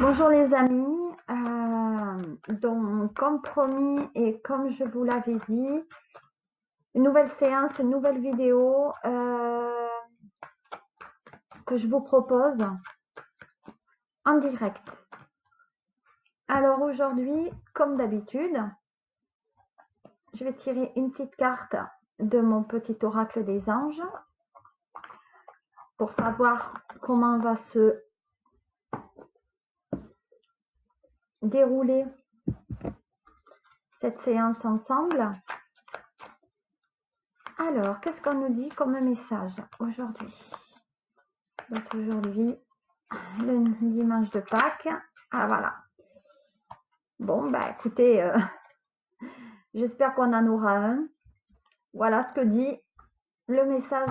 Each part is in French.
Bonjour les amis, donc comme promis et comme je vous l'avais dit, une nouvelle séance, une nouvelle vidéo que je vous propose en direct. Alors aujourd'hui, comme d'habitude, je vais tirer une petite carte de mon petit oracle des anges pour savoir comment va se dérouler cette séance ensemble. Alors, qu'est-ce qu'on nous dit comme message aujourd'hui? Donc aujourd'hui, le dimanche de Pâques. Ah voilà. Bon, bah écoutez, j'espère qu'on en aura un. Voilà ce que dit le message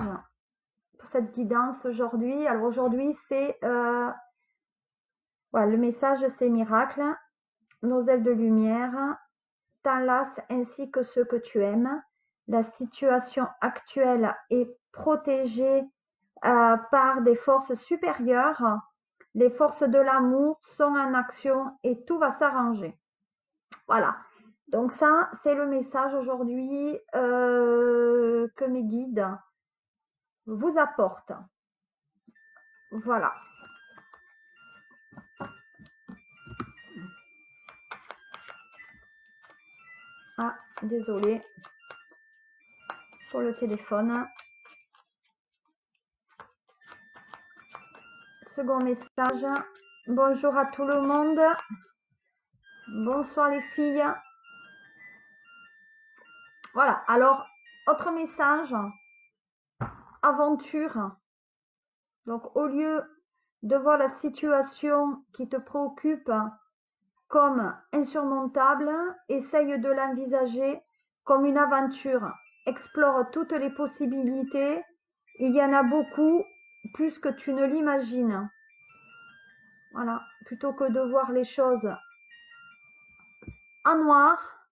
pour cette guidance aujourd'hui. Alors aujourd'hui, c'est voilà, le message, c'est miracle, nos ailes de lumière, t'enlace ainsi que ceux que tu aimes. La situation actuelle est protégée par des forces supérieures. Les forces de l'amour sont en action et tout va s'arranger. Voilà. Donc ça, c'est le message aujourd'hui que mes guides vous apportent. Voilà. Ah, désolé pour le téléphone. Second message. Bonjour à tout le monde. Bonsoir les filles. Voilà. Alors, autre message. Aventure. Donc, au lieu de voir la situation qui te préoccupe comme insurmontable, essaye de l'envisager comme une aventure. Explore toutes les possibilités. Il y en a beaucoup, plus que tu ne l'imagines. Voilà, plutôt que de voir les choses en noir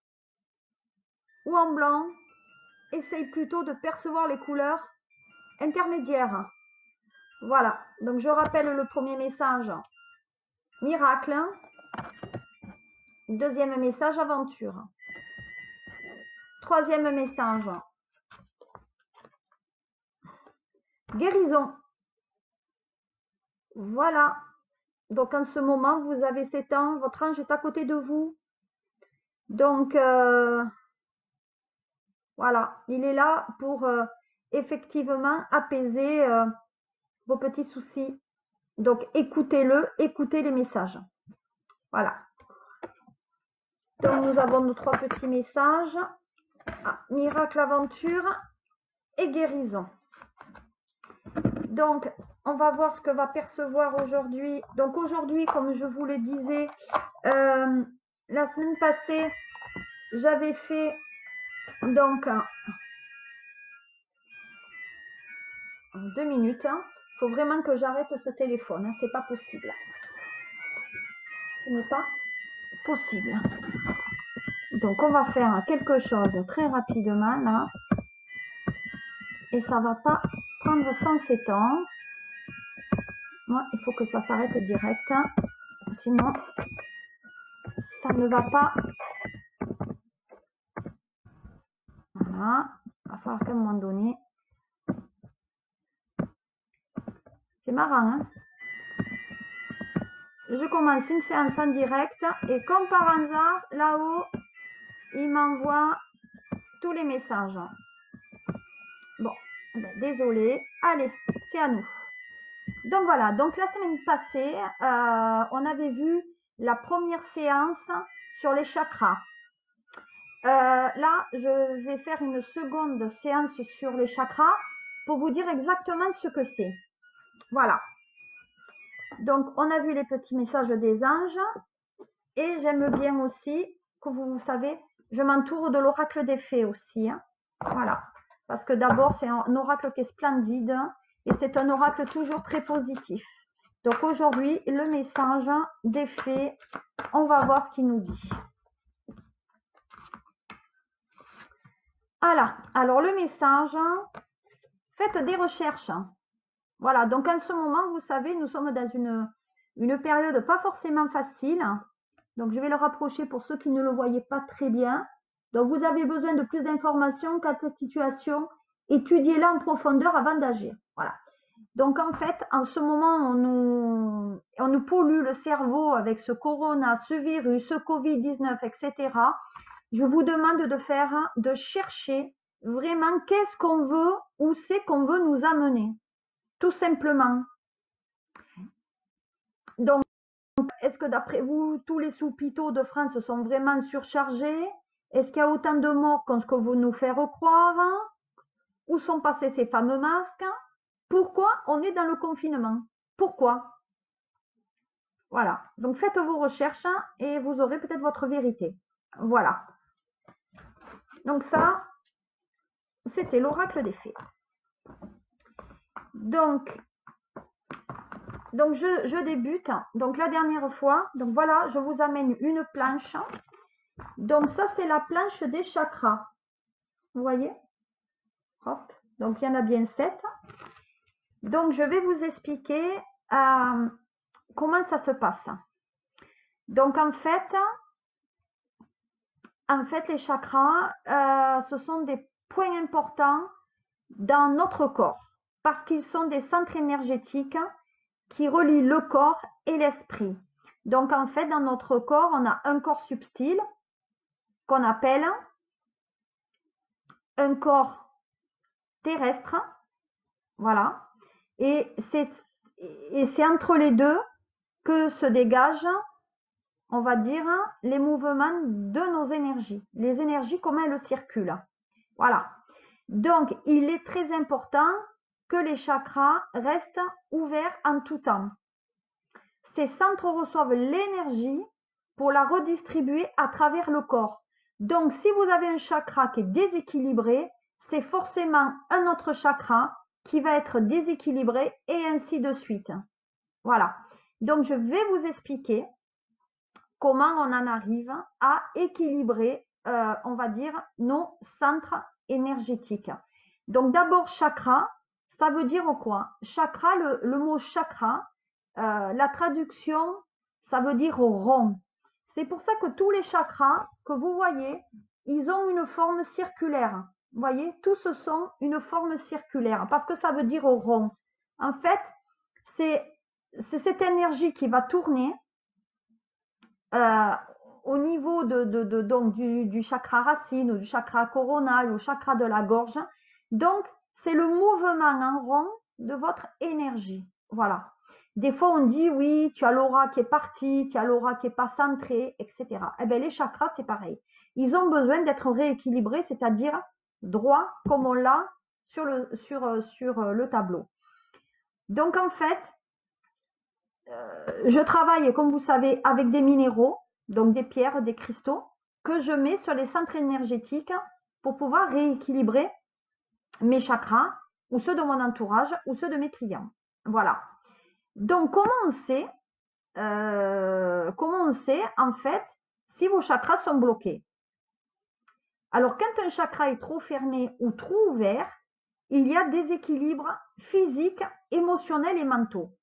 ou en blanc, essaye plutôt de percevoir les couleurs intermédiaires. Voilà, donc je rappelle le premier message, miracle. Deuxième message, aventure. Troisième message, guérison. Voilà. Donc en ce moment, vous avez 7 ans, votre ange est à côté de vous. Donc voilà, il est là pour effectivement apaiser vos petits soucis. Donc écoutez-le, écoutez les messages. Voilà. Donc nous avons nos 3 petits messages. Ah, miracle, aventure et guérison. Donc on va voir ce que va percevoir aujourd'hui. Donc aujourd'hui, comme je vous le disais, la semaine passée, j'avais fait donc 2 minutes. Il faut vraiment que j'arrête ce téléphone. Hein, c'est pas possible. Ce n'est pas possible. Donc on va faire quelque chose très rapidement là. Et ça va pas prendre 107 ans. Moi, il faut que ça s'arrête direct. Sinon, ça ne va pas. Voilà. Il va falloir qu'à un moment donné. C'est marrant, hein? Je commence une séance en direct et comme par hasard, là-haut, il m'envoie tous les messages. Bon, ben, désolé. Allez, c'est à nous. Donc voilà, donc la semaine passée, on avait vu la première séance sur les chakras. Là, je vais faire une seconde séance sur les chakras pour vous dire exactement ce que c'est. Voilà. Donc, on a vu les petits messages des anges et j'aime bien aussi que vous savez, je m'entoure de l'oracle des fées aussi. Hein. Voilà. Parce que d'abord, c'est un oracle qui est splendide et c'est un oracle toujours très positif. Donc aujourd'hui, le message des fées, on va voir ce qu'il nous dit. Voilà, alors le message, faites des recherches. Voilà, donc en ce moment, vous savez, nous sommes dans une période pas forcément facile. Donc, je vais le rapprocher pour ceux qui ne le voyaient pas très bien. Donc, vous avez besoin de plus d'informations quant à cette situation. Étudiez-la en profondeur avant d'agir. Voilà. Donc, en fait, en ce moment, on nous pollue le cerveau avec ce corona, ce virus, ce Covid-19, etc. Je vous demande de chercher vraiment qu'est-ce qu'on veut, où c'est qu'on veut nous amener. Tout simplement. Donc, est-ce que d'après vous, tous les hôpitaux de France sont vraiment surchargés? Est-ce qu'il y a autant de morts qu'on ce que vous nous faire croire? Où sont passés ces fameux masques? Pourquoi on est dans le confinement? Pourquoi? Voilà. Donc faites vos recherches et vous aurez peut-être votre vérité. Voilà. Donc ça, c'était l'oracle des fées. Donc je débute. Donc la dernière fois, donc voilà, je vous amène une planche. Donc ça, c'est la planche des chakras. Vous voyez? Hop. Donc il y en a bien 7. Donc je vais vous expliquer comment ça se passe. Donc en fait les chakras, ce sont des points importants dans notre corps parce qu'ils sont des centres énergétiques qui relient le corps et l'esprit. Donc en fait, dans notre corps, on a un corps subtil qu'on appelle un corps terrestre. Voilà. Et c'est entre les deux que se dégagent, on va dire, les mouvements de nos énergies. Les énergies, comment elles circulent. Voilà. Donc, il est très important que les chakras restent ouverts en tout temps. Ces centres reçoivent l'énergie pour la redistribuer à travers le corps. Donc, si vous avez un chakra qui est déséquilibré, c'est forcément un autre chakra qui va être déséquilibré et ainsi de suite. Voilà. Donc, je vais vous expliquer comment on en arrive à équilibrer, on va dire, nos centres énergétiques. Donc, d'abord, chakra, ça veut dire quoi? Chakra, le mot chakra, la traduction, ça veut dire rond. C'est pour ça que tous les chakras que vous voyez, ils ont une forme circulaire. Vous voyez, tous sont une forme circulaire parce que ça veut dire rond. En fait, c'est cette énergie qui va tourner au niveau donc du chakra racine ou du chakra coronal ou chakra de la gorge. Donc, c'est le mouvement en rond de votre énergie. Voilà. Des fois, on dit, oui, tu as l'aura qui est partie, tu as l'aura qui n'est pas centrée, etc. Eh bien, les chakras, c'est pareil. Ils ont besoin d'être rééquilibrés, c'est-à-dire droit, comme on l'a sur le tableau. Donc, en fait, je travaille, comme vous savez, avec des minéraux, donc des pierres, des cristaux, que je mets sur les centres énergétiques pour pouvoir rééquilibrer mes chakras, ou ceux de mon entourage, ou ceux de mes clients. Voilà. Donc, comment on sait, en fait, si vos chakras sont bloqués? Alors, quand un chakra est trop fermé ou trop ouvert, il y a des équilibres physiques, émotionnels et mentaux.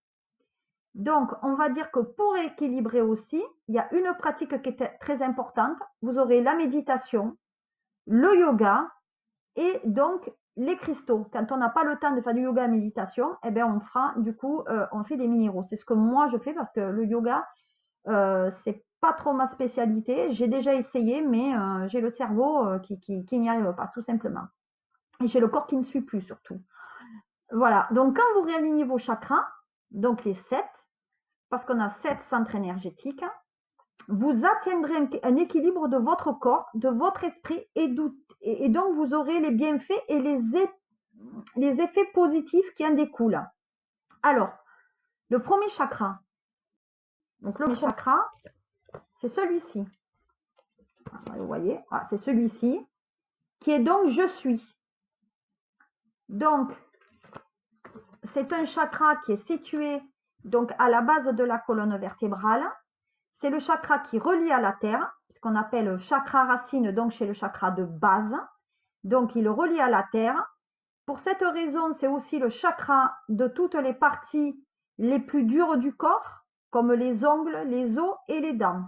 Donc, on va dire que pour équilibrer aussi, il y a une pratique qui est très importante. Vous aurez la méditation, le yoga et donc les cristaux. Quand on n'a pas le temps de faire du yoga et méditation, eh bien on fera du coup, on fait des minéraux. C'est ce que moi je fais parce que le yoga, c'est pas trop ma spécialité. J'ai déjà essayé, mais j'ai le cerveau qui n'y arrive pas, tout simplement. Et j'ai le corps qui ne suit plus surtout. Voilà. Donc quand vous réalignez vos chakras, donc les 7, parce qu'on a 7 centres énergétiques, vous atteindrez un équilibre de votre corps, de votre esprit et donc vous aurez les bienfaits et les effets positifs qui en découlent. Alors, le premier chakra, donc le premier chakra, c'est celui-ci. Vous voyez, c'est celui-ci qui est donc je suis. Donc, c'est un chakra qui est situé donc à la base de la colonne vertébrale. C'est le chakra qui relie à la terre, ce qu'on appelle le chakra racine, donc chez le chakra de base. Donc, il relie à la terre. Pour cette raison, c'est aussi le chakra de toutes les parties les plus dures du corps. comme les ongles, les os et les dents.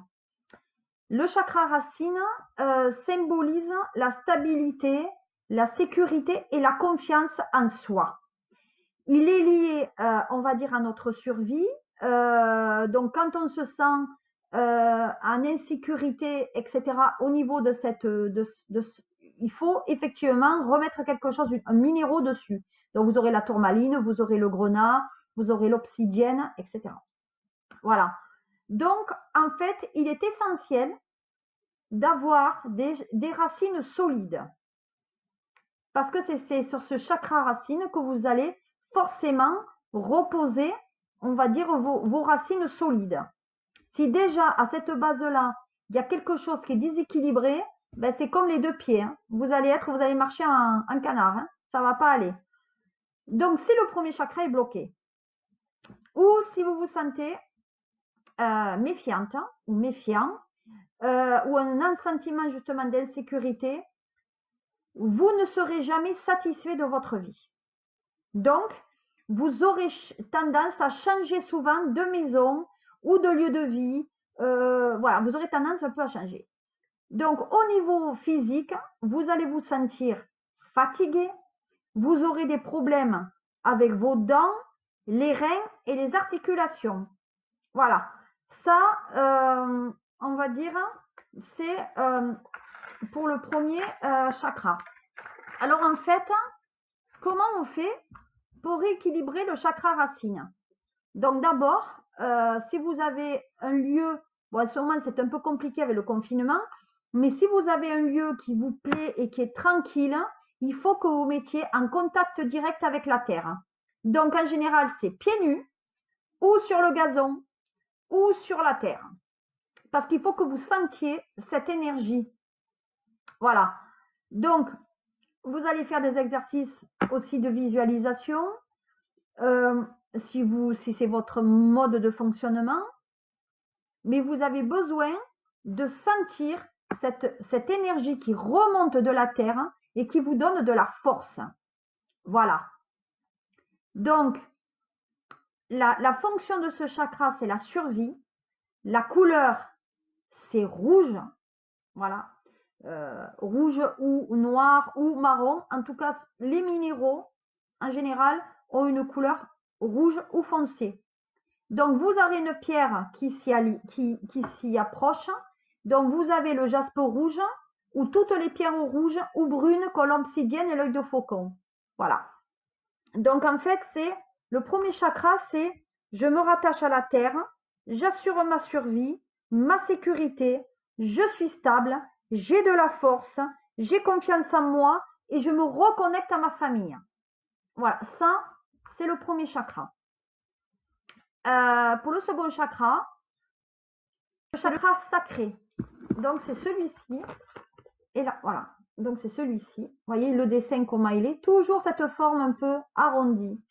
Le chakra racine symbolise la stabilité, la sécurité et la confiance en soi. Il est lié, on va dire, à notre survie. Donc, quand on se sent en insécurité, etc., au niveau de cette, il faut effectivement remettre quelque chose, un minéraux dessus. Donc, vous aurez la tourmaline, vous aurez le grenat, vous aurez l'obsidienne, etc. Voilà. Donc, en fait, il est essentiel d'avoir des racines solides. Parce que c'est sur ce chakra racine que vous allez forcément reposer, on va dire, vos racines solides. Si déjà, à cette base-là, il y a quelque chose qui est déséquilibré, ben c'est comme les deux pieds. Hein. Vous allez marcher en canard. Hein. Ça ne va pas aller. Donc, si le premier chakra est bloqué, ou si vous vous sentez méfiante ou méfiant, ou un sentiment justement d'insécurité, vous ne serez jamais satisfait de votre vie. Donc, vous aurez tendance à changer souvent de maison ou de lieu de vie. Voilà, vous aurez tendance un peu à changer. Donc, au niveau physique, vous allez vous sentir fatigué. Vous aurez des problèmes avec vos dents, les reins et les articulations. Voilà. Ça, on va dire, c'est pour le premier chakra. Alors, en fait, comment on fait pour rééquilibrer le chakra racine? Donc, d'abord, si vous avez un lieu, bon, en ce moment, c'est un peu compliqué avec le confinement, mais si vous avez un lieu qui vous plaît et qui est tranquille, il faut que vous mettiez en contact direct avec la terre. Donc, en général, c'est pieds nus ou sur le gazon ou sur la terre. Parce qu'il faut que vous sentiez cette énergie. Voilà. Donc, vous allez faire des exercices aussi de visualisation. Si c'est votre mode de fonctionnement, mais vous avez besoin de sentir cette énergie qui remonte de la terre et qui vous donne de la force. Voilà. Donc, la fonction de ce chakra, c'est la survie. La couleur, c'est rouge. Voilà. Rouge ou noir ou marron. En tout cas, les minéraux, en général, ont une couleur rouge ou foncée. Donc, vous avez une pierre qui s'y approche. Donc, vous avez le jaspe rouge ou toutes les pierres rouges ou brunes comme l'obsidienne et l'œil de faucon. Voilà. Donc, en fait, c'est le premier chakra, c'est je me rattache à la terre, j'assure ma survie, ma sécurité, je suis stable, j'ai de la force, j'ai confiance en moi et je me reconnecte à ma famille. Voilà, ça, c'est le premier chakra. Pour le second chakra, le chakra sacré. Donc, c'est celui-ci. Et là, voilà. Donc, c'est celui-ci. Vous voyez le dessin, comment il est. Toujours cette forme un peu arrondie.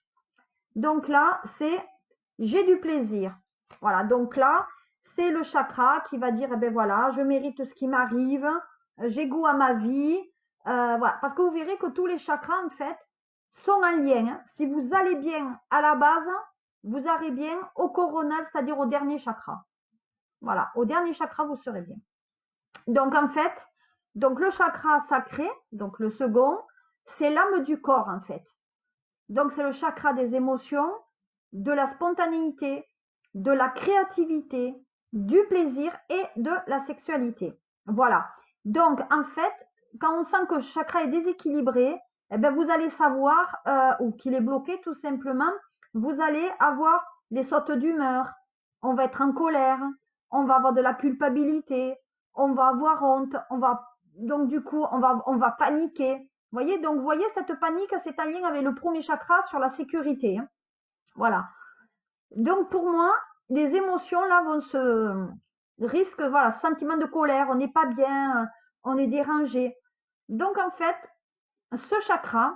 Donc là, c'est j'ai du plaisir. Voilà. Donc là, c'est le chakra qui va dire, eh ben voilà, je mérite ce qui m'arrive. J'ai goût à ma vie. Voilà. Parce que vous verrez que tous les chakras, en fait, sont en lien. Si vous allez bien à la base, vous allez bien au coronal, c'est-à-dire au dernier chakra. Voilà, au dernier chakra, vous serez bien. Donc, en fait, donc le chakra sacré, donc le second, c'est l'âme du corps, en fait. Donc, c'est le chakra des émotions, de la spontanéité, de la créativité, du plaisir et de la sexualité. Voilà. Donc, en fait, quand on sent que le chakra est déséquilibré, eh bien, vous allez savoir, ou qu'il est bloqué tout simplement, vous allez avoir les sautes d'humeur, on va être en colère, on va avoir de la culpabilité, on va avoir honte, donc du coup, on va paniquer. Vous voyez, donc vous voyez cette panique, c'est en lien avec le premier chakra sur la sécurité. Hein. Voilà. Donc pour moi, les émotions là vont se risquent, voilà, sentiment de colère, on n'est pas bien, on est dérangé. Donc en fait, ce chakra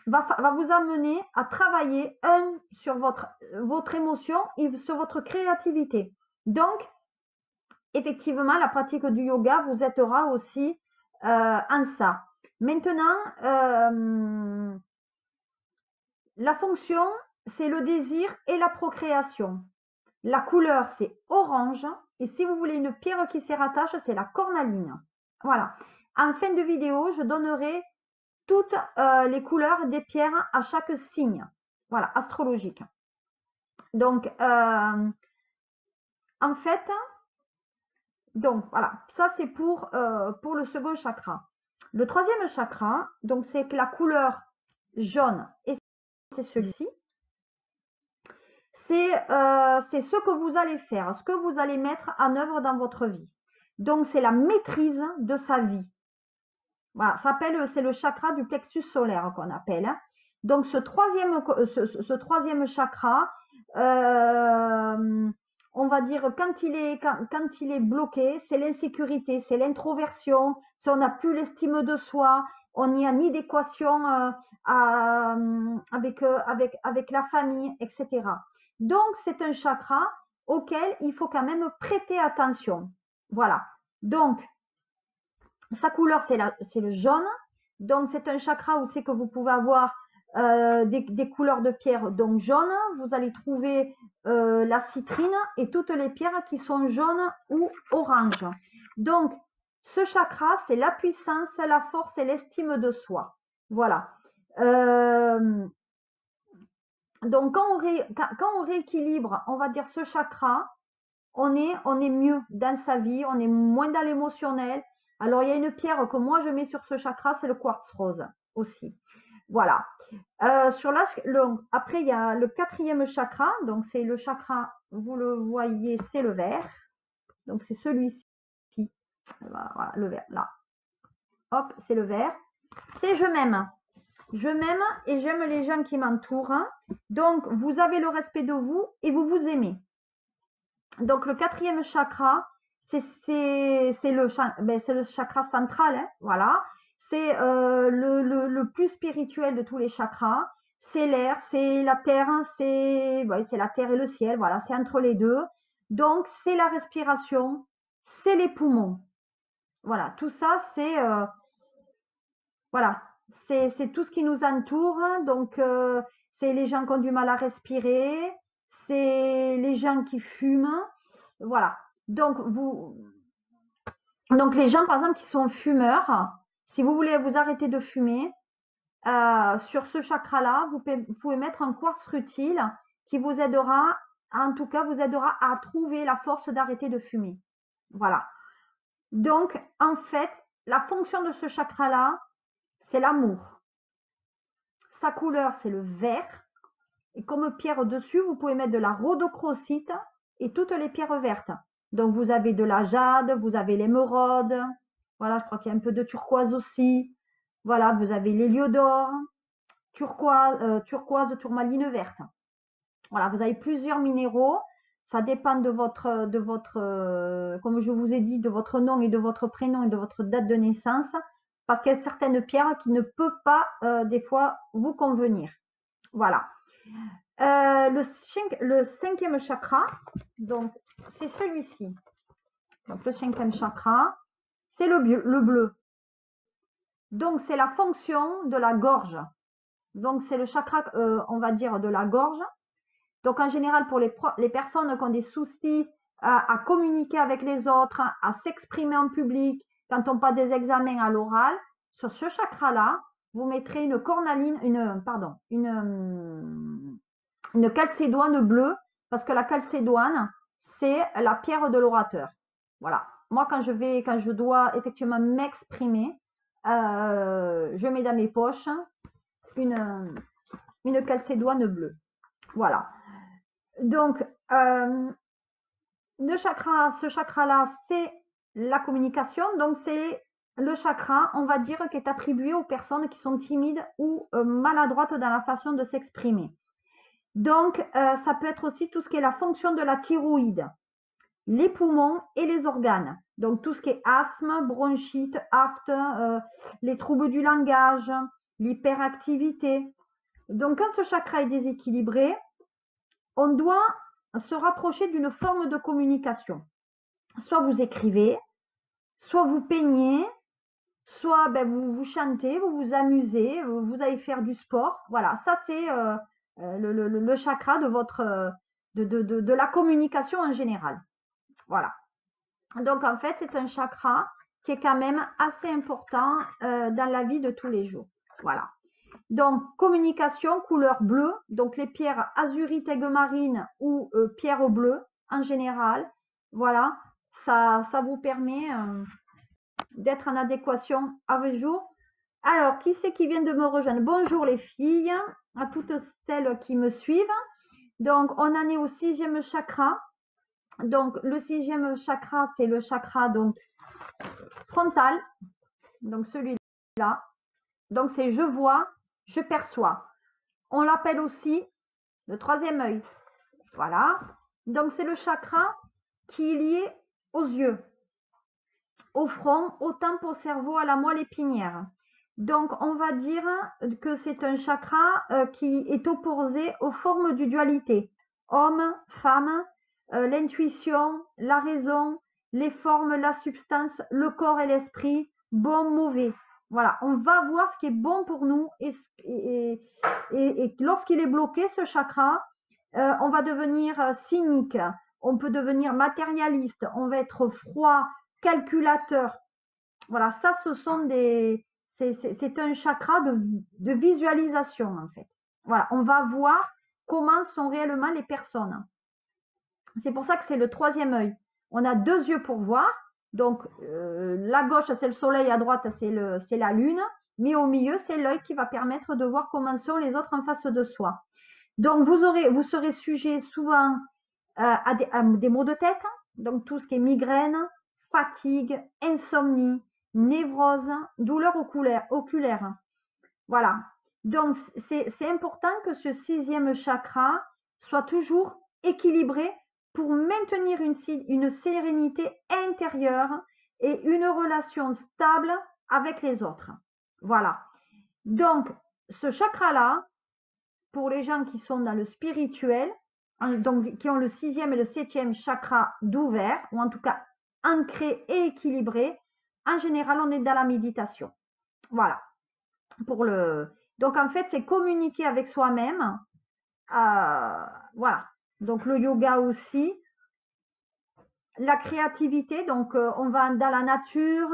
va vous amener à travailler sur votre émotion et sur votre créativité. Donc, effectivement, la pratique du yoga vous aidera aussi en ça. Maintenant, la fonction, c'est le désir et la procréation. La couleur, c'est orange. Et si vous voulez une pierre qui s'y rattache, c'est la cornaline. Voilà. En fin de vidéo, je donnerai toutes les couleurs des pierres à chaque signe. Voilà, astrologique. Donc, en fait, donc voilà, ça c'est pour le second chakra. Le troisième chakra, donc c'est que la couleur jaune, et c'est celui-ci. C'est ce que vous allez faire, ce que vous allez mettre en œuvre dans votre vie. Donc, c'est la maîtrise de sa vie. Voilà, c'est le chakra du plexus solaire qu'on appelle. Donc, ce troisième chakra, on va dire, quand il est bloqué, c'est l'insécurité, c'est l'introversion, si on n'a plus l'estime de soi, on n'y a ni d'équation avec la famille, etc. Donc, c'est un chakra auquel il faut quand même prêter attention. Voilà. Donc, sa couleur, c'est le jaune. Donc, c'est un chakra où c'est que vous pouvez avoir des couleurs de pierre donc jaune. Vous allez trouver la citrine et toutes les pierres qui sont jaunes ou oranges. Donc, ce chakra, c'est la puissance, la force et l'estime de soi. Voilà. Donc, quand on rééquilibre, on va dire ce chakra, on est mieux dans sa vie, on est moins dans l'émotionnel. Alors, il y a une pierre que moi, je mets sur ce chakra, c'est le quartz rose aussi. Voilà. Après, il y a le quatrième chakra. Donc, c'est le chakra, vous le voyez, c'est le vert. Donc, c'est celui-ci. Voilà, le vert, là. Hop, c'est le vert. C'est je m'aime. Je m'aime et j'aime les gens qui m'entourent. Donc, vous avez le respect de vous et vous vous aimez. Donc, le quatrième chakra, c'est le chakra central. Hein, voilà. C'est le plus spirituel de tous les chakras. C'est l'air, c'est la terre, c'est la terre et le ciel. Voilà, c'est entre les deux. Donc, c'est la respiration, c'est les poumons. Voilà, tout ça, voilà, c'est tout ce qui nous entoure. Donc, c'est les gens qui ont du mal à respirer, c'est les gens qui fument. Voilà. Donc, les gens, par exemple, qui sont fumeurs, si vous voulez vous arrêter de fumer, sur ce chakra-là, vous pouvez mettre un quartz rutile qui vous aidera, en tout cas, vous aidera à trouver la force d'arrêter de fumer. Voilà. Donc, en fait, la fonction de ce chakra-là, c'est l'amour. Sa couleur, c'est le vert. Et comme pierre dessus, vous pouvez mettre de la rhodochrosite et toutes les pierres vertes. Donc, vous avez de la jade, vous avez l'émeraude. Voilà, je crois qu'il y a un peu de turquoise aussi. Voilà, vous avez l'héliodore, turquoise, tourmaline verte. Voilà, vous avez plusieurs minéraux. Ça dépend de votre, comme je vous ai dit, de votre nom et de votre prénom et de votre date de naissance. Parce qu'il y a certaines pierres qui ne peuvent pas, des fois, vous convenir. Voilà. Le cinquième chakra, donc c'est celui-ci. Donc le cinquième chakra, c'est le bleu. Donc c'est la fonction de la gorge. Donc c'est le chakra, on va dire, de la gorge. Donc en général, pour les personnes qui ont des soucis à communiquer avec les autres, à s'exprimer en public, quand on passe des examens à l'oral, sur ce chakra-là, vous mettrez une cornaline, une calcédoine bleue, parce que la calcédoine, c'est la pierre de l'orateur. Voilà. Moi, quand je dois effectivement m'exprimer, je mets dans mes poches une calcédoine bleue. Voilà. Donc, ce chakra-là, c'est la communication. Donc, c'est le chakra, on va dire, qui est attribué aux personnes qui sont timides ou maladroites dans la façon de s'exprimer. Donc, ça peut être aussi tout ce qui est la fonction de la thyroïde, les poumons et les organes. Donc, tout ce qui est asthme, bronchite, aphte, les troubles du langage, l'hyperactivité. Donc, quand ce chakra est déséquilibré, on doit se rapprocher d'une forme de communication. Soit vous écrivez, soit vous peignez, soit vous chantez, vous vous amusez, vous allez faire du sport. Voilà, ça c'est le chakra de votre de la communication en général. Voilà. Donc, en fait, c'est un chakra qui est quand même assez important dans la vie de tous les jours. Voilà. Donc, communication, couleur bleue. Donc, les pierres azurite, aigue marine ou pierre au bleu en général. Voilà. Ça vous permet d'être en adéquation avec jour. Alors, qui c'est qui vient de me rejoindre? Bonjour les filles, à toutes celles qui me suivent. Donc, on en est au 6e chakra. Donc, le 6e chakra, c'est le chakra donc frontal. Donc, celui-là. Donc, c'est je vois, je perçois. On l'appelle aussi le 3e œil. Voilà. Donc, c'est le chakra qui est lié aux yeux, au front, au temple, au cerveau, à la moelle épinière. Donc, on va dire que c'est un chakra qui est opposé aux formes de dualité. Homme, femme, l'intuition, la raison, les formes, la substance, le corps et l'esprit, bon, mauvais. Voilà, on va voir ce qui est bon pour nous et lorsqu'il est bloqué, ce chakra, on va devenir cynique, on peut devenir matérialiste, on va être froid, calculateur. Voilà, ça, ce sont c'est un chakra de visualisation, en fait. Voilà, on va voir comment sont réellement les personnes. C'est pour ça que c'est le 3e œil. On a 2 yeux pour voir. Donc, la gauche, c'est le soleil, à droite, c'est la lune. Mais au milieu, c'est l'œil qui va permettre de voir comment sont les autres en face de soi. Donc, vous serez sujet souvent à des maux de tête. Donc, tout ce qui est migraine, fatigue, insomnie, névrose, douleur oculaire. Voilà. Donc, c'est important que ce 6e chakra soit toujours équilibré pour maintenir une sérénité intérieure et une relation stable avec les autres. Voilà. Donc, ce chakra-là, pour les gens qui sont dans le spirituel, donc qui ont le 6e et le 7e chakra d'ouvert, ou en tout cas ancré et équilibré, en général, on est dans la méditation. Voilà. Donc, en fait, c'est communiquer avec soi-même. Voilà. Donc, le yoga aussi. La créativité, donc on va dans la nature,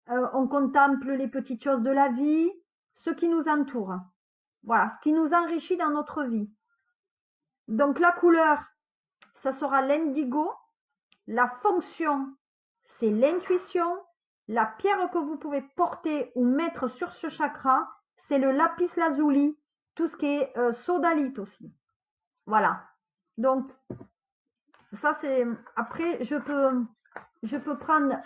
on contemple les petites choses de la vie, ce qui nous entoure. Voilà, ce qui nous enrichit dans notre vie. Donc, la couleur, ça sera l'indigo. La fonction, c'est l'intuition. La pierre que vous pouvez porter ou mettre sur ce chakra, c'est le lapis lazuli, tout ce qui est sodalite aussi. Voilà. Donc, ça c'est... Après, je peux prendre...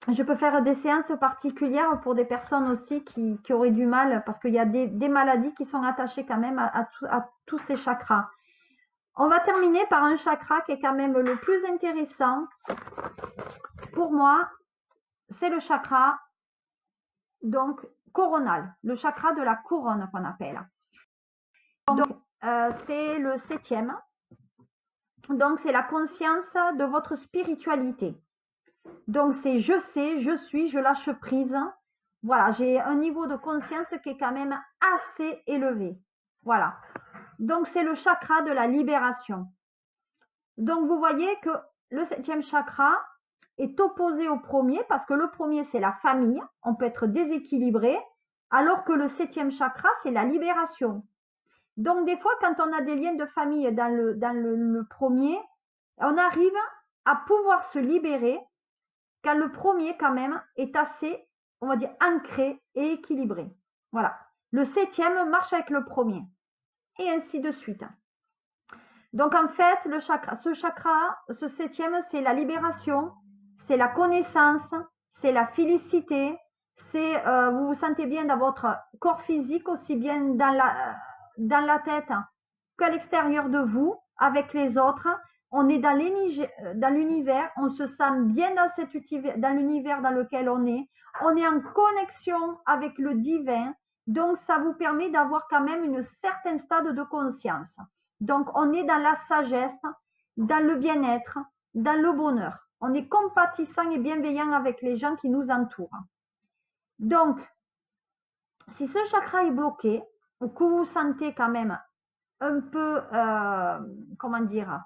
je peux faire des séances particulières pour des personnes aussi qui auraient du mal, parce qu'il y a des maladies qui sont attachées quand même à tous ces chakras. On va terminer par un chakra qui est quand même le plus intéressant. Pour moi, c'est le chakra donc coronal, le chakra de la couronne qu'on appelle. Donc, c'est le 7e. Donc, c'est la conscience de votre spiritualité. Donc, c'est je sais, je suis, je lâche prise. Voilà, j'ai un niveau de conscience qui est quand même assez élevé. Voilà. Donc, c'est le chakra de la libération. Donc, vous voyez que le 7e chakra est opposé au premier parce que le premier, c'est la famille. On peut être déséquilibré, alors que le 7e chakra, c'est la libération. Donc, des fois, quand on a des liens de famille dans le premier, on arrive à pouvoir se libérer quand le premier, quand même, est assez, on va dire, ancré et équilibré. Voilà. Le 7e marche avec le premier. Et ainsi de suite. Donc, en fait, ce chakra, ce 7e, c'est la libération, c'est la connaissance, c'est la félicité, c'est vous vous sentez bien dans votre corps physique, aussi bien dans la tête qu'à l'extérieur de vous, avec les autres. On est dans l'univers, on se sent bien dans l'univers dans lequel on est en connexion avec le divin, donc ça vous permet d'avoir quand même une certaine stade de conscience. Donc on est dans la sagesse, dans le bien-être, dans le bonheur. On est compatissant et bienveillant avec les gens qui nous entourent. Donc, si ce chakra est bloqué, ou que vous sentez quand même un peu, comment dire,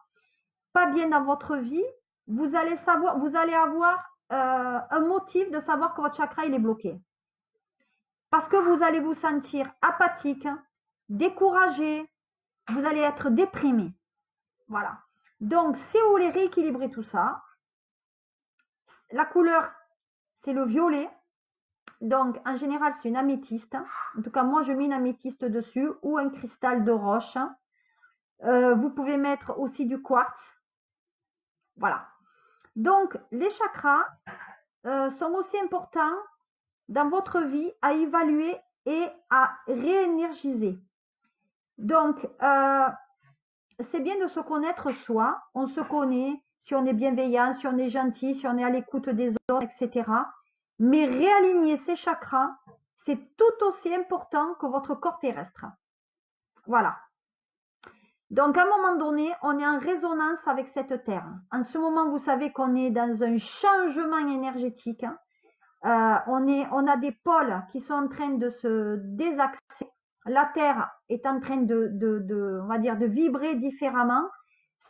pas bien dans votre vie, vous allez savoir, vous allez avoir un motif de savoir que votre chakra il est bloqué. Parce que vous allez vous sentir apathique, découragé, vous allez être déprimé. Voilà. Donc, si vous voulez rééquilibrer tout ça, la couleur, c'est le violet. Donc, en général, c'est une améthyste. En tout cas, moi, je mets une améthyste dessus ou un cristal de roche. Vous pouvez mettre aussi du quartz. Voilà. Donc, les chakras sont aussi importants dans votre vie à évaluer et à réénergiser. Donc, c'est bien de se connaître soi. On se connaît si on est bienveillant, si on est gentil, si on est à l'écoute des autres, etc. Mais réaligner ces chakras, c'est tout aussi important que votre corps terrestre. Voilà. Donc, à un moment donné, on est en résonance avec cette terre. En ce moment, vous savez qu'on est dans un changement énergétique. On a des pôles qui sont en train de se désaxer. La terre est en train on va dire, de vibrer différemment.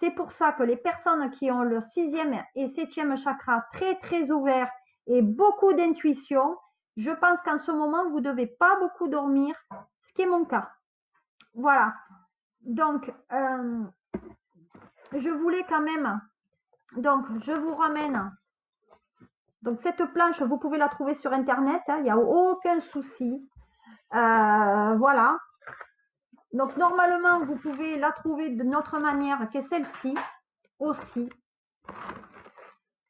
C'est pour ça que les personnes qui ont le 6e et 7e chakra très, très ouverts et beaucoup d'intuition, je pense qu'en ce moment, vous ne devez pas beaucoup dormir, ce qui est mon cas. Voilà. Donc, je voulais quand même, donc je vous ramène. Donc cette planche, vous pouvez la trouver sur internet, il n'y a aucun souci. Voilà. Donc normalement, vous pouvez la trouver de notre manière que celle-ci aussi.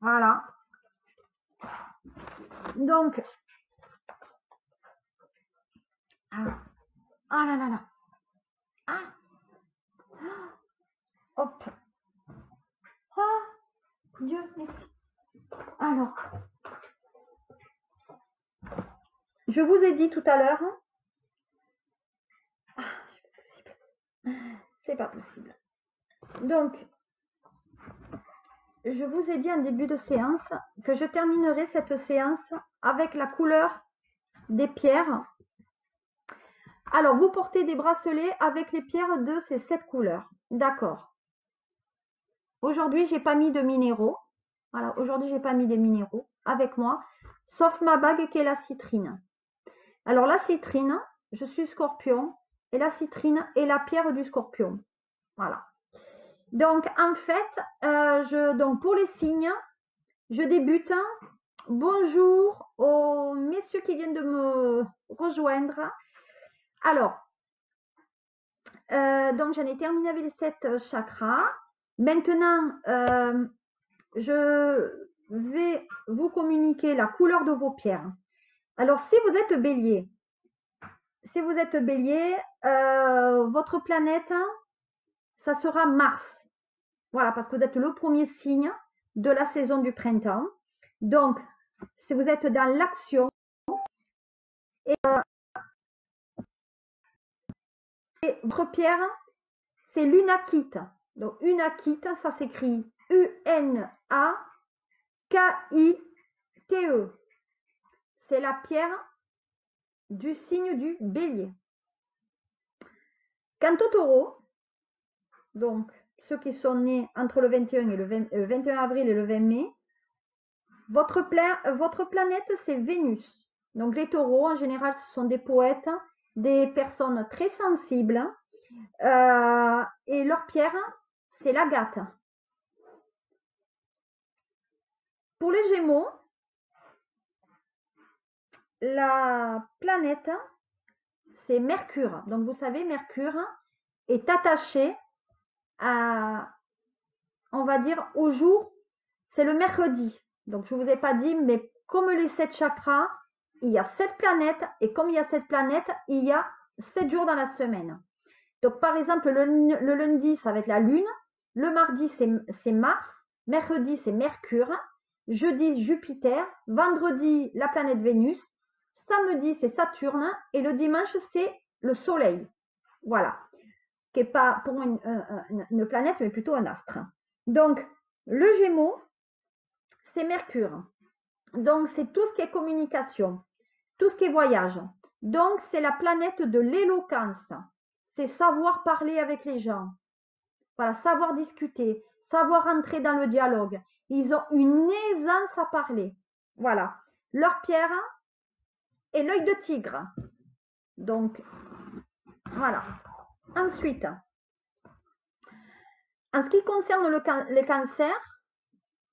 Voilà. Donc, ah là là là. Ah, hop. Ah, Dieu, merci. Alors, je vous ai dit tout à l'heure. Ah, c'est pas possible. Donc, je vous ai dit en début de séance que je terminerai cette séance avec la couleur des pierres. Alors, vous portez des bracelets avec les pierres de ces 7 couleurs. D'accord. Aujourd'hui, j'ai pas mis de minéraux. Voilà, aujourd'hui, j'ai pas mis des minéraux avec moi, sauf ma bague qui est la citrine. Alors, la citrine, je suis scorpion, et la citrine est la pierre du scorpion. Voilà. Donc, en fait, donc pour les signes, je débute. Bonjour aux messieurs qui viennent de me rejoindre. Alors, donc j'en ai terminé avec les 7 chakras. Maintenant, je vais vous communiquer la couleur de vos pierres. Alors, si vous êtes bélier, votre planète, ça sera Mars. Voilà, parce que vous êtes le premier signe de la saison du printemps. Donc, si vous êtes dans l'action, et votre pierre, c'est l'unakite. Donc, unakite, ça s'écrit U-N-A-K-I-T-E. C'est la pierre du signe du bélier. Quant au taureau, donc ceux qui sont nés entre le 21 avril et le 20 mai, votre planète, c'est Vénus. Donc les taureaux, en général, ce sont des poètes, des personnes très sensibles. Et leur pierre, c'est l'agate. Pour les Gémeaux, la planète, c'est Mercure. Donc vous savez, Mercure est attaché à, on va dire, au jour, c'est le mercredi. Donc je ne vous ai pas dit, mais comme les 7 chakras, il y a 7 planètes, et comme il y a 7 planètes, il y a 7 jours dans la semaine. Donc par exemple, le lundi, ça va être la Lune, le mardi, c'est Mars, mercredi, c'est Mercure, jeudi, Jupiter, vendredi, la planète Vénus, samedi, c'est Saturne, et le dimanche, c'est le Soleil. Voilà. Qui n'est pas pour une planète, mais plutôt un astre. Donc, le Gémeaux, c'est Mercure. Donc, c'est tout ce qui est communication, tout ce qui est voyage. Donc, c'est la planète de l'éloquence. c'est savoir parler avec les gens. Voilà, savoir discuter, savoir entrer dans le dialogue. Ils ont une aisance à parler. Voilà. Leur pierre est l'œil de tigre. Donc, voilà. Ensuite, en ce qui concerne les cancers,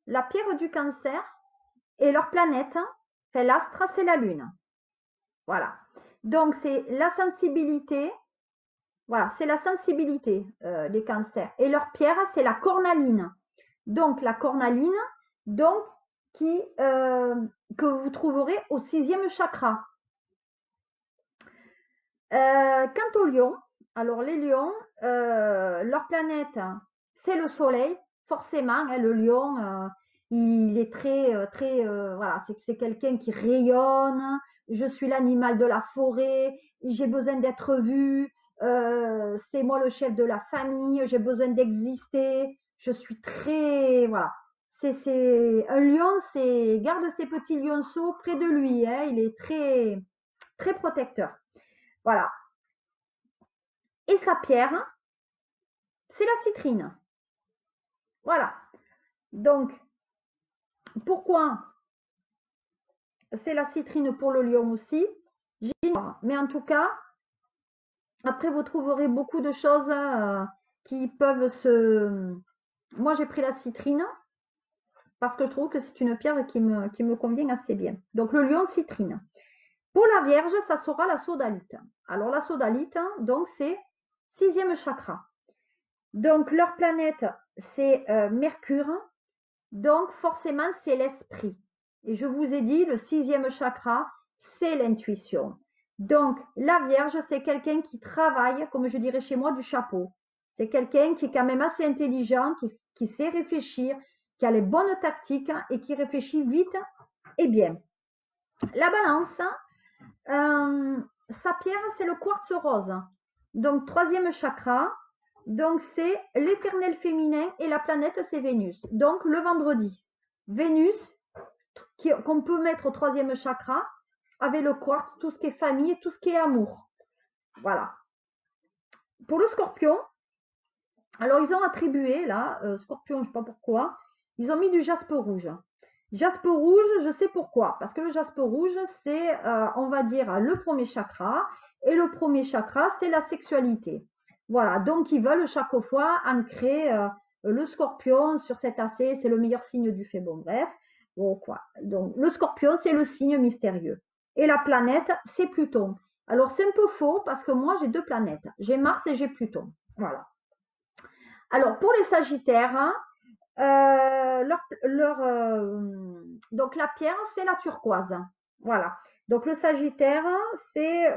la pierre du cancer et leur planète, c'est l'astre, c'est la lune. Voilà. Donc, c'est la sensibilité. Voilà, c'est la sensibilité, les cancers. Et leur pierre, c'est la cornaline. Donc, la cornaline, donc, que vous trouverez au 6e chakra. Quant aux lions, alors les lions, leur planète, c'est le soleil, forcément. Hein, le lion, il est très, voilà, c'est quelqu'un qui rayonne. Je suis l'animal de la forêt, j'ai besoin d'être vu. C'est moi le chef de la famille, j'ai besoin d'exister. Je suis très, voilà. Un lion, garde ses petits lionceaux près de lui. Hein, il est très, très protecteur. Voilà. Et sa pierre, c'est la citrine. Voilà. Donc, pourquoi c'est la citrine pour le lion aussi? J'ignore. Mais en tout cas, après, vous trouverez beaucoup de choses qui peuvent se... Moi, j'ai pris la citrine parce que je trouve que c'est une pierre qui me convient assez bien. Donc, le lion, citrine. Pour la Vierge, ça sera la sodalite. Alors, la sodalite, donc, c'est 6e chakra. Donc, leur planète, c'est Mercure. Donc, forcément, c'est l'esprit. Et je vous ai dit, le 6e chakra, c'est l'intuition. Donc, la Vierge, c'est quelqu'un qui travaille, comme je dirais chez moi, du chapeau. C'est quelqu'un qui est quand même assez intelligent, qui sait réfléchir, qui a les bonnes tactiques et qui réfléchit vite et bien. La Balance, sa pierre, c'est le quartz rose. Donc, 3e chakra. Donc, c'est l'éternel féminin et la planète, c'est Vénus. Donc, le vendredi, Vénus, qu'on peut mettre au 3e chakra, avec le quartz, tout ce qui est famille et tout ce qui est amour. Voilà. Pour le scorpion, alors ils ont attribué, là, scorpion, je ne sais pas pourquoi, ils ont mis du jaspe rouge. Jaspe rouge, je sais pourquoi. Parce que le jaspe rouge, c'est, on va dire, le premier chakra. Et le premier chakra, c'est la sexualité. Voilà, donc ils veulent chaque fois ancrer le scorpion sur cet acier, c'est le meilleur signe du fait. Bon, bref, bon, quoi. Donc, le scorpion, c'est le signe mystérieux. Et la planète, c'est Pluton. Alors, c'est un peu faux parce que moi, j'ai 2 planètes. J'ai Mars et j'ai Pluton. Voilà. Alors, pour les Sagittaires, hein, donc la pierre, c'est la turquoise. Voilà. Donc, le Sagittaire, c'est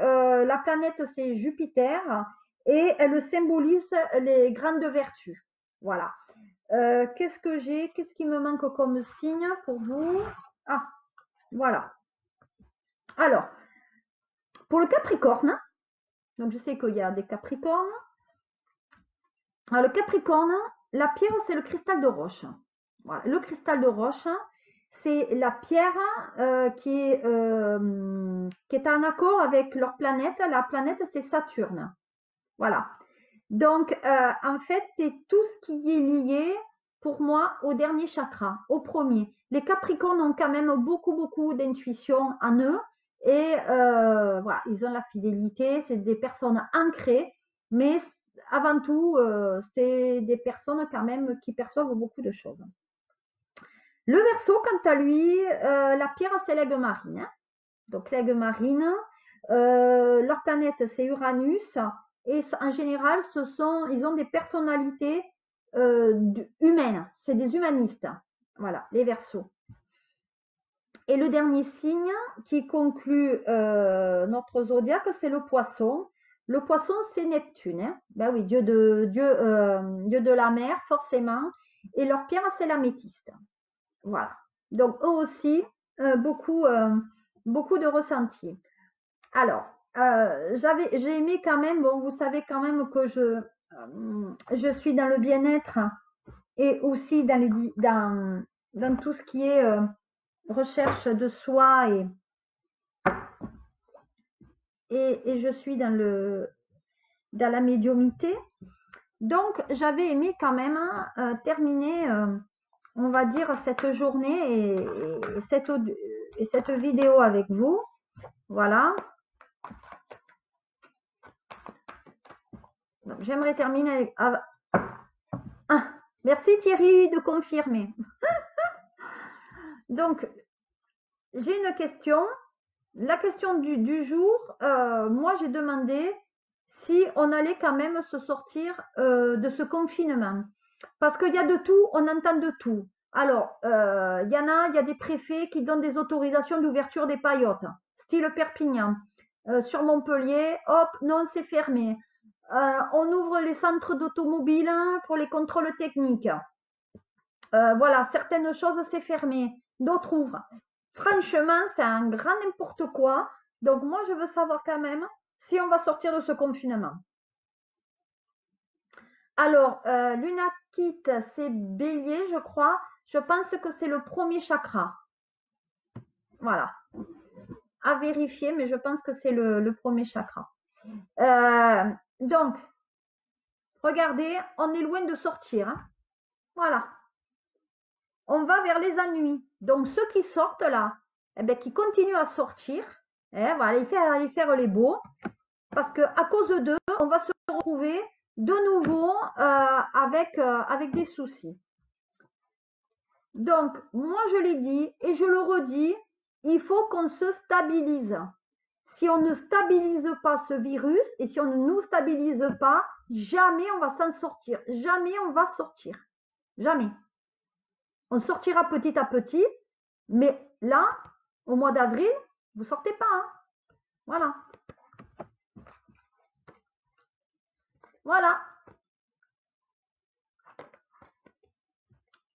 la planète, c'est Jupiter et elle symbolise les grandes vertus. Voilà. Qu'est-ce que j'ai? Qu'est-ce qui me manque comme signe pour vous? Ah, voilà. Alors, pour le Capricorne, donc je sais qu'il y a des Capricornes. Alors, le Capricorne, la pierre, c'est le cristal de roche. Voilà. Le cristal de roche, c'est la pierre qui est en accord avec leur planète. La planète, c'est Saturne. Voilà. Donc, en fait, c'est tout ce qui est lié, pour moi, au dernier chakra, au premier. Les Capricornes ont quand même beaucoup d'intuition en eux. Et voilà, ils ont la fidélité, c'est des personnes ancrées, mais avant tout, c'est des personnes quand même qui perçoivent beaucoup de choses. Le Verseau, quant à lui, la pierre, c'est l'aigle marine. Donc, l'aigle marine, leur planète, c'est Uranus. Et en général, ils ont des personnalités humaines. C'est des humanistes. Voilà, les Verseaux. Et le dernier signe qui conclut notre zodiaque, c'est le Poisson. Le Poisson, c'est Neptune. Hein. Ben oui, dieu de la mer, forcément. Et leur pierre, c'est l'améthyste. Voilà. Donc, eux aussi, beaucoup de ressentis. Alors, j'ai aimé quand même, bon, vous savez quand même que je suis dans le bien-être et aussi dans tout ce qui est recherche de soi et je suis dans dans la médiumnité. Donc, j'avais aimé quand même terminer, on va dire, cette journée et cette vidéo avec vous. Voilà. J'aimerais terminer avec... Ah, merci Thierry de confirmer. Donc, j'ai une question. La question du jour, moi j'ai demandé si on allait quand même se sortir de ce confinement. Parce qu'il y a de tout, on entend de tout. Alors, il y a des préfets qui donnent des autorisations d'ouverture des paillotes, style Perpignan. Sur Montpellier, hop, non, c'est fermé. On ouvre les centres d'automobile pour les contrôles techniques. Voilà, certaines choses, c'est fermé, d'autres ouvrent. Franchement, c'est un grand n'importe quoi. Donc, moi, je veux savoir quand même si on va sortir de ce confinement. Alors, Lunakit, c'est Bélier, je crois. Je pense que c'est le premier chakra. Voilà. À vérifier, mais je pense que c'est le premier chakra. Donc, regardez, on est loin de sortir. Hein. Voilà. On va vers les ennuis. Donc, ceux qui sortent là, eh bien, qui continuent à sortir, voilà, aller faire les beaux. Parce qu'à cause d'eux, on va se retrouver de nouveau avec des soucis. Donc, moi, je l'ai dit et je le redis, il faut qu'on se stabilise. Si on ne stabilise pas ce virus et si on ne nous stabilise pas, jamais on va s'en sortir. Jamais on va sortir. Jamais. On sortira petit à petit, mais là, au mois d'avril, vous ne sortez pas. Hein. Voilà. Voilà.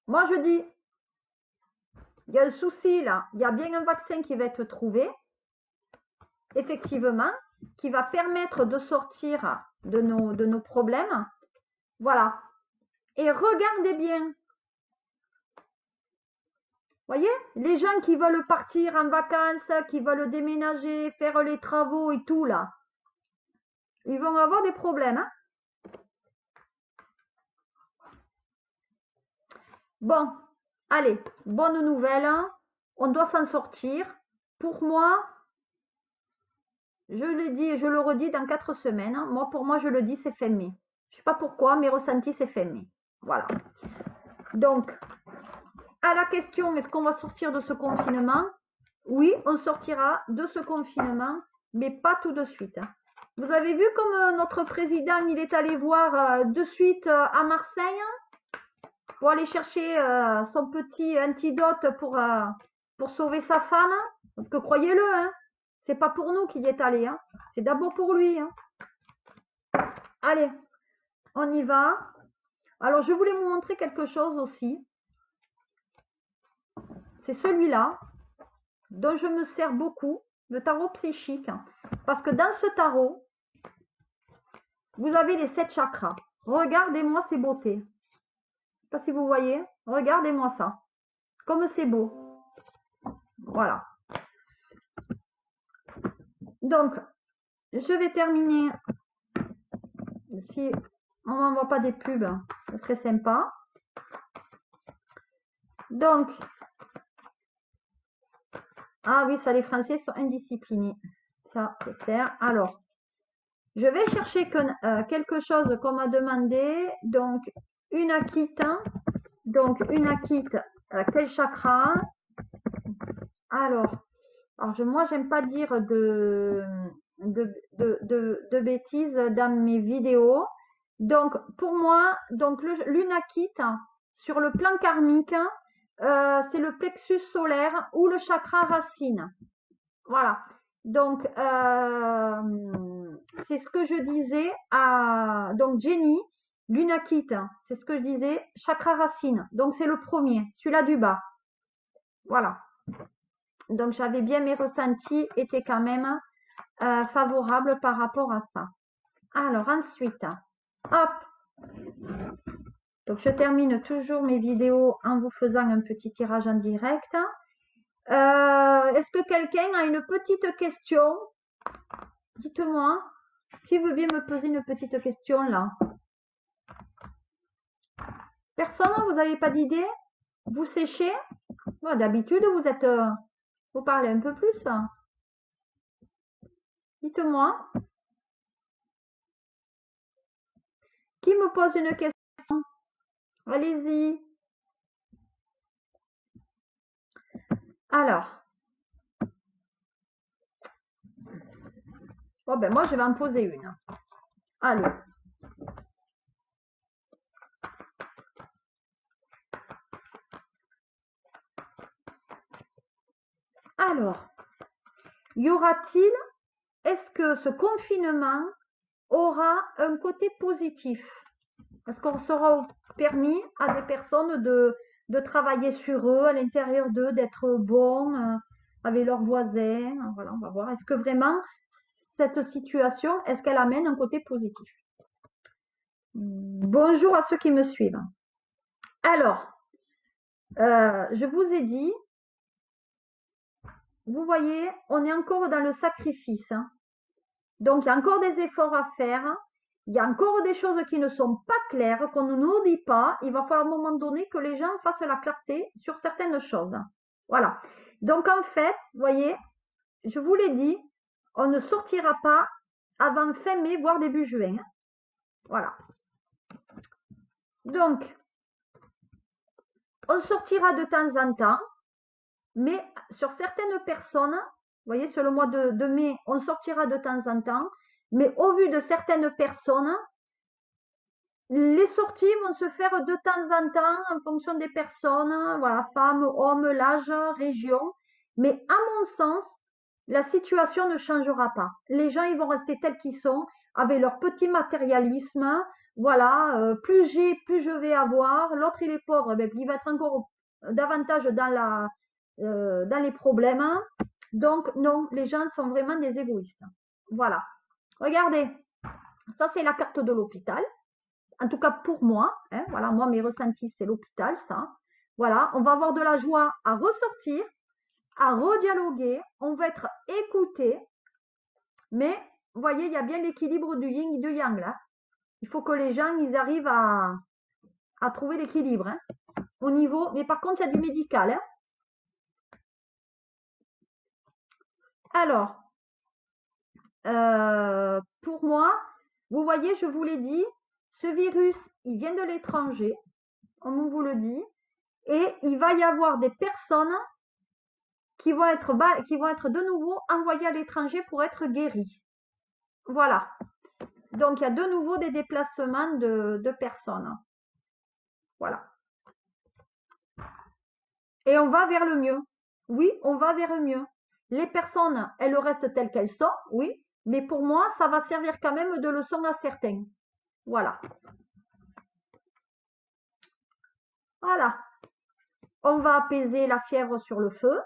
Moi, je dis, il y a le souci là, il y a bien un vaccin qui va être trouvé, effectivement, qui va permettre de sortir de nos problèmes. Voilà. Et regardez bien. Voyez, les gens qui veulent partir en vacances, qui veulent déménager, faire les travaux et tout là, ils vont avoir des problèmes. Hein. Bon, allez, bonne nouvelle. Hein. On doit s'en sortir. Pour moi, je le dis et je le redis dans 4 semaines. Moi, pour moi, je le dis, c'est fin mai. Je ne sais pas pourquoi, mais ressenti, c'est fin mai. Voilà. Donc, à la question, est-ce qu'on va sortir de ce confinement? Oui, on sortira de ce confinement, mais pas tout de suite. Vous avez vu comme notre président, il est allé voir de suite à Marseille pour aller chercher son petit antidote pour sauver sa femme. Parce que croyez-le, hein, c'est pas pour nous qu'il y est allé, hein, c'est d'abord pour lui. Hein. Allez, on y va. Alors, je voulais vous montrer quelque chose aussi. C'est celui-là dont je me sers beaucoup, le tarot psychique. Parce que dans ce tarot, vous avez les 7 chakras. Regardez-moi ces beautés. Je ne sais pas si vous voyez. Regardez-moi ça. Comme c'est beau. Voilà. Donc, je vais terminer. Si on ne m'envoie pas des pubs, ce serait sympa. Donc, ah oui, ça, les Français sont indisciplinés. Ça, c'est clair. Alors, je vais chercher quelque chose qu'on m'a demandé. Donc, une akite. Donc, une akite, quel chakra? Alors moi, j'aime pas dire de bêtises dans mes vidéos. Donc, pour moi, donc l'unakite, sur le plan karmique, c'est le plexus solaire ou le chakra racine. Voilà. Donc, c'est ce que je disais à donc Jenny, l'unakite, c'est ce que je disais, chakra racine. Donc, c'est le premier, celui-là du bas. Voilà. Donc, j'avais bien mes ressentis étaient quand même favorables par rapport à ça. Alors, ensuite, hop. Donc, je termine toujours mes vidéos en vous faisant un petit tirage en direct. Est-ce que quelqu'un a une petite question? Dites-moi. Qui veut bien me poser une petite question là? Personne, vous n'avez pas d'idée? Vous séchez? D'habitude, vous parlez un peu plus. Dites-moi. Qui me pose une question? Allez-y. Alors. Bon, ben moi, je vais en poser une. Allez. Alors, y aura-t-il, est-ce que ce confinement aura un côté positif? Est-ce qu'on sera permis à des personnes de travailler sur eux, à l'intérieur d'eux, d'être bons avec leurs voisins? Voilà, on va voir. Est-ce que vraiment cette situation, est-ce qu'elle amène un côté positif? Bonjour à ceux qui me suivent. Alors, je vous ai dit, vous voyez, on est encore dans le sacrifice. Donc, il y a encore des efforts à faire. Il y a encore des choses qui ne sont pas claires, qu'on ne nous dit pas. Il va falloir à un moment donné que les gens fassent la clarté sur certaines choses. Voilà. Donc, en fait, vous voyez, je vous l'ai dit, on ne sortira pas avant fin mai, voire début juin. Voilà. Donc, on sortira de temps en temps, mais sur certaines personnes, vous voyez, sur le mois de mai, on sortira de temps en temps, mais au vu de certaines personnes, les sorties vont se faire de temps en temps en fonction des personnes, voilà, femmes, hommes, l'âge, région. Mais à mon sens, la situation ne changera pas. Les gens, ils vont rester tels qu'ils sont, avec leur petit matérialisme. Voilà, plus j'ai, plus je vais avoir. L'autre, il est pauvre, ben, il va être encore davantage dans les problèmes. Donc, non, les gens sont vraiment des égoïstes. Voilà. Regardez, ça, c'est la carte de l'hôpital. En tout cas pour moi, hein, voilà, moi mes ressentis c'est l'hôpital, ça. Voilà, on va avoir de la joie à ressortir, à redialoguer, on va être écouté, mais vous voyez, il y a bien l'équilibre du yin et du yang là. Il faut que les gens ils arrivent à trouver l'équilibre hein, au niveau, mais par contre il y a du médical. Hein. Alors, pour moi, vous voyez, je vous l'ai dit, ce virus, il vient de l'étranger, on vous le dit, et il va y avoir des personnes qui vont être de nouveau envoyés à l'étranger pour être guéris. Voilà. Donc, il y a de nouveau des déplacements de personnes. Voilà. Et on va vers le mieux. Oui, on va vers le mieux. Les personnes, elles restent telles qu'elles sont, oui, mais pour moi, ça va servir quand même de leçon à certains. Voilà. Voilà. On va apaiser la fièvre sur le feu.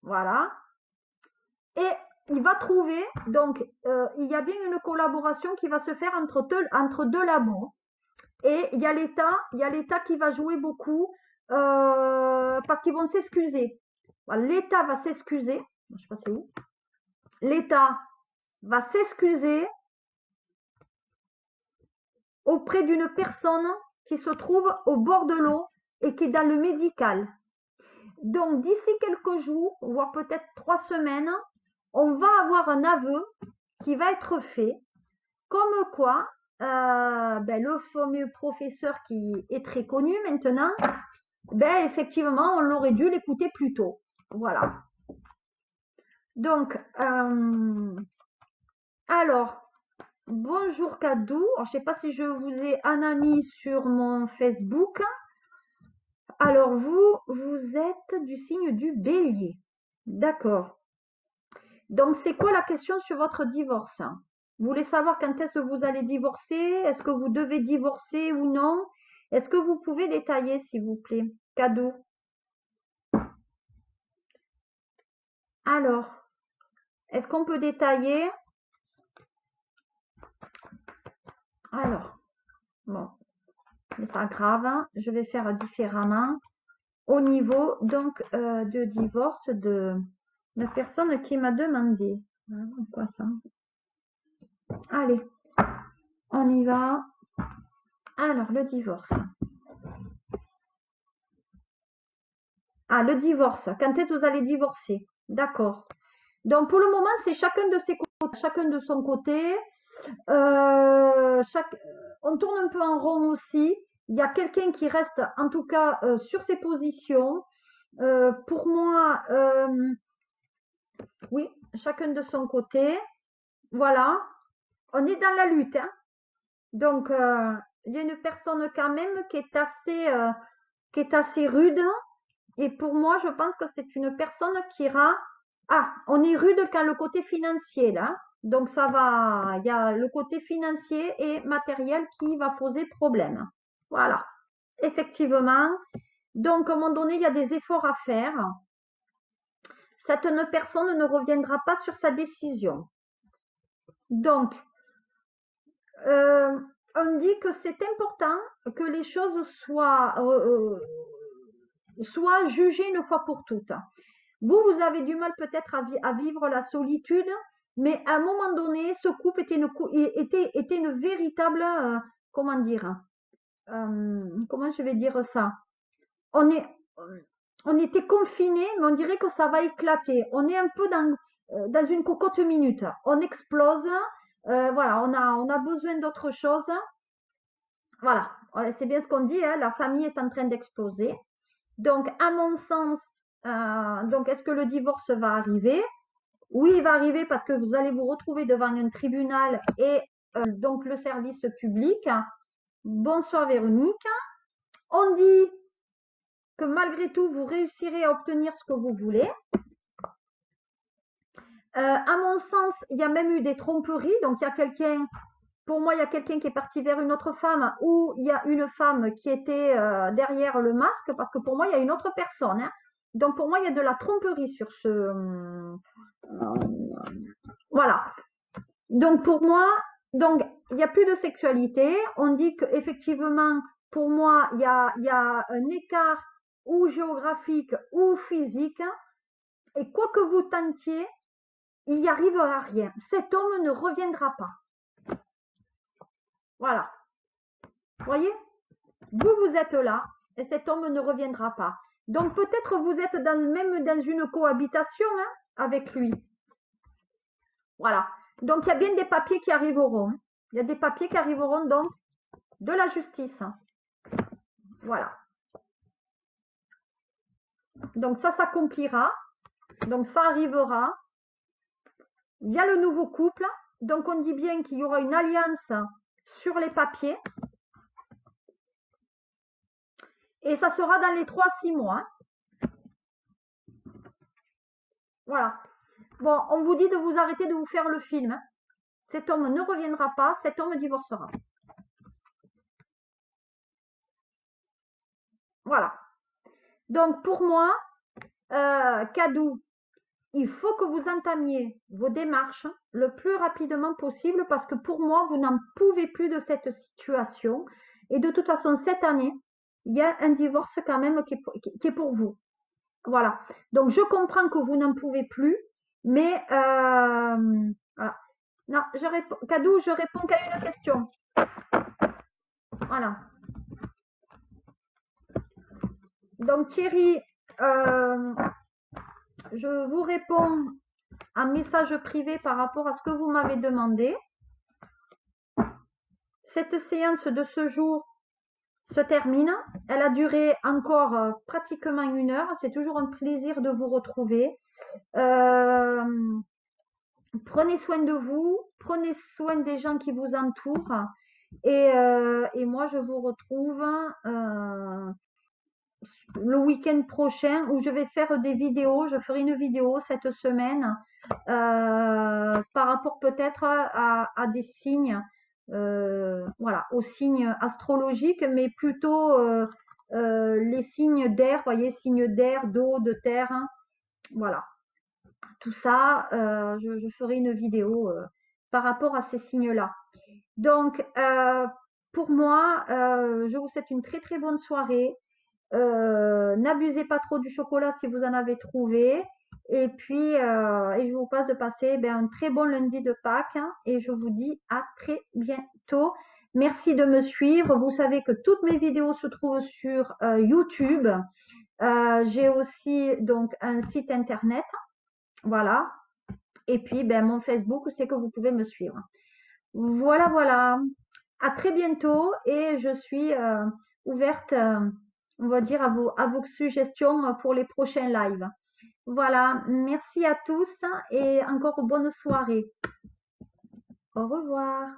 Voilà. Et il va trouver, donc il y a bien une collaboration qui va se faire entre deux labos. Et il y a l'État qui va jouer beaucoup parce qu'ils vont s'excuser. L'État va s'excuser. Je sais pas c'est où. L'État va s'excuser auprès d'une personne qui se trouve au bord de l'eau et qui est dans le médical. Donc d'ici quelques jours, voire peut-être 3 semaines, on va avoir un aveu qui va être fait, comme quoi le fameux professeur qui est très connu maintenant, effectivement, on aurait dû l'écouter plus tôt. Voilà. Donc, alors, bonjour Kadou. Alors, je ne sais pas si je vous ai un ami sur mon Facebook. Alors, vous êtes du signe du bélier. D'accord. Donc, c'est quoi la question sur votre divorce? Vous voulez savoir quand est-ce que vous allez divorcer? Est-ce que vous devez divorcer ou non? Est-ce que vous pouvez détailler, s'il vous plaît? Cadeau. Alors, est-ce qu'on peut détailler? Alors, bon, c'est pas grave, hein, je vais faire différemment. Au niveau donc de divorce de la personne qui m'a demandé. Quoi ça? Allez, on y va. Alors, le divorce. Ah, le divorce. Quand est-ce que vous allez divorcer? D'accord. Donc, pour le moment, c'est chacun de ses côtés, chacun de son côté. On tourne un peu en rond aussi. Il y a quelqu'un qui reste, en tout cas, sur ses positions. Pour moi, oui, chacun de son côté. Voilà. On est dans la lutte, hein. Donc, il y a une personne quand même qui est assez rude. Et pour moi, je pense que c'est une personne qui ira. Ah, on est rude quand le côté financier, là. Donc, ça va. Il y a le côté financier et matériel qui va poser problème. Voilà. Effectivement. Donc, à un moment donné, il y a des efforts à faire. Cette personne ne reviendra pas sur sa décision. Donc, on dit que c'est important que les choses soient jugées une fois pour toutes. Vous avez du mal peut-être à vivre la solitude, mais à un moment donné, ce couple était une véritable, comment dire, comment je vais dire ça? On est, on était confinés, mais on dirait que ça va éclater. On est un peu dans une cocotte minute. On explose. Voilà, on a besoin d'autre chose. Voilà, c'est bien ce qu'on dit, hein, la famille est en train d'exploser. Donc, à mon sens, donc est-ce que le divorce va arriver? Oui, il va arriver parce que vous allez vous retrouver devant un tribunal et donc le service public. Bonsoir Véronique. On dit que malgré tout, vous réussirez à obtenir ce que vous voulez. À mon sens, il y a même eu des tromperies. Donc, il y a quelqu'un, pour moi, il y a quelqu'un qui est parti vers une autre femme ou il y a une femme qui était derrière le masque parce que pour moi, il y a une autre personne. Hein. Donc, pour moi, il y a de la tromperie sur voilà. Donc, pour moi, donc, il n'y a plus de sexualité. On dit qu'effectivement, pour moi, il y a un écart ou géographique ou physique. Et quoi que vous tentiez, il n'y arrivera rien. Cet homme ne reviendra pas. Voilà. Voyez? Vous êtes là et cet homme ne reviendra pas. Donc peut-être vous êtes même dans une cohabitation hein, avec lui. Voilà. Donc il y a bien des papiers qui arriveront. Il y a des papiers qui arriveront donc de la justice. Voilà. Donc ça s'accomplira. Donc ça arrivera. Il y a le nouveau couple. Donc on dit bien qu'il y aura une alliance sur les papiers. Et ça sera dans les 3-6 mois. Voilà. Bon, on vous dit de vous arrêter de vous faire le film. Cet homme ne reviendra pas, cet homme divorcera. Voilà. Donc pour moi, Kadou, il faut que vous entamiez vos démarches le plus rapidement possible parce que pour moi, vous n'en pouvez plus de cette situation. Et de toute façon, cette année, il y a un divorce quand même qui est pour vous. Voilà. Donc je comprends que vous n'en pouvez plus, mais voilà. Non, Kadou, je réponds qu'à une question. Voilà. Donc Thierry, je vous réponds en message privé par rapport à ce que vous m'avez demandé. Cette séance de ce jour se termine. Elle a duré encore pratiquement 1 heure. C'est toujours un plaisir de vous retrouver. Prenez soin de vous, prenez soin des gens qui vous entourent. Et moi, je vous retrouve le week-end prochain où je vais faire des vidéos. Je ferai une vidéo cette semaine par rapport peut-être à des signes, voilà, aux signes astrologiques, mais plutôt les signes d'air, voyez, signes d'air, d'eau, de terre, hein, voilà. Tout ça, je ferai une vidéo par rapport à ces signes-là. Donc, pour moi, je vous souhaite une très très bonne soirée. N'abusez pas trop du chocolat si vous en avez trouvé. Et puis, et je vous passe de passer un très bon lundi de Pâques hein, et je vous dis à très bientôt. Merci de me suivre. Vous savez que toutes mes vidéos se trouvent sur YouTube. J'ai aussi donc un site internet. Voilà. Et puis, mon Facebook, c'est que vous pouvez me suivre. Voilà, voilà. À très bientôt et je suis ouverte, on va dire, à vos suggestions pour les prochains lives. Voilà, merci à tous et encore bonne soirée. Au revoir.